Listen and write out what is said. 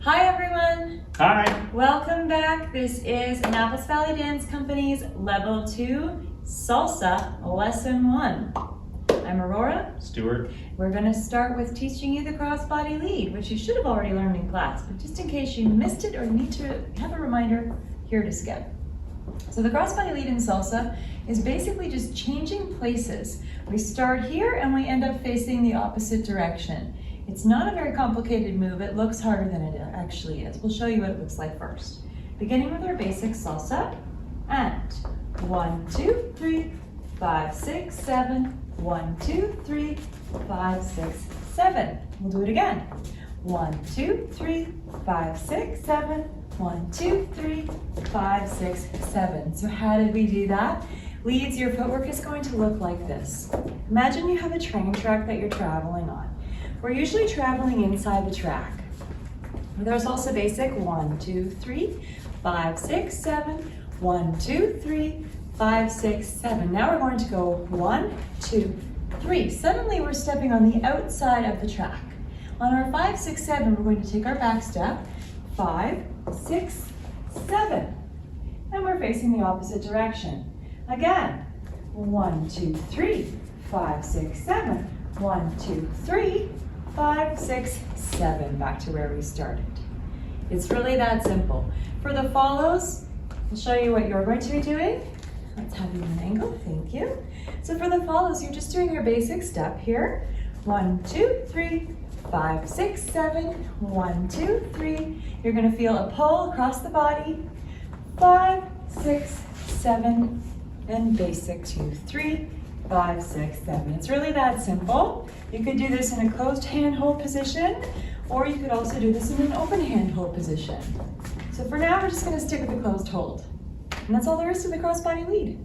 Hi everyone! Hi! Welcome back. This is Annapolis Valley Dance Company's Level 2 Salsa Lesson 1. I'm Aurora. Stuart. We're going to start with teaching you the crossbody lead, which you should have already learned in class, but just in case you missed it or need to have a reminder, here to skip. So the crossbody lead in salsa is basically just changing places. We start here and we end up facing the opposite direction. It's not a very complicated move. It looks harder than it actually is. We'll show you what it looks like first. Beginning with our basic salsa, and 1, 2, 3, 5, 6, 7, 1, 2, 3, 5, 6, 7. We'll do it again. 1, 2, 3, 5, 6, 7, 1, 2, 3, 5, 6, 7. So how did we do that? Leads, your footwork is going to look like this. Imagine you have a train track that you're traveling on. We're usually traveling inside the track. There's also basic 1, 2, 3, 5, 6, 7, 1, 2, 3, 5, 6, 7. Now we're going to go 1, 2, 3. Suddenly we're stepping on the outside of the track. On our 5, 6, 7, we're going to take our back step, 5, 6, 7. And we're facing the opposite direction. Again, 1, 2, 3, 5, 6, 7, 1, 2, 3, 5, 6, 7, back to where we started. It's really that simple. For the follows, I'll show you what you're going to be doing. Let's have you in an angle, thank you. So for the follows, you're just doing your basic step here. 1, 2, 3, 5, 6, 7, 1, 2, 3. You're gonna feel a pull across the body. 5, 6, 7, and basic 2, 3, 5, 6, 7. It's really that simple. You could do this in a closed hand hold position, or you could also do this in an open hand hold position. So for now, we're just going to stick with the closed hold. And that's all there is to the crossbody lead.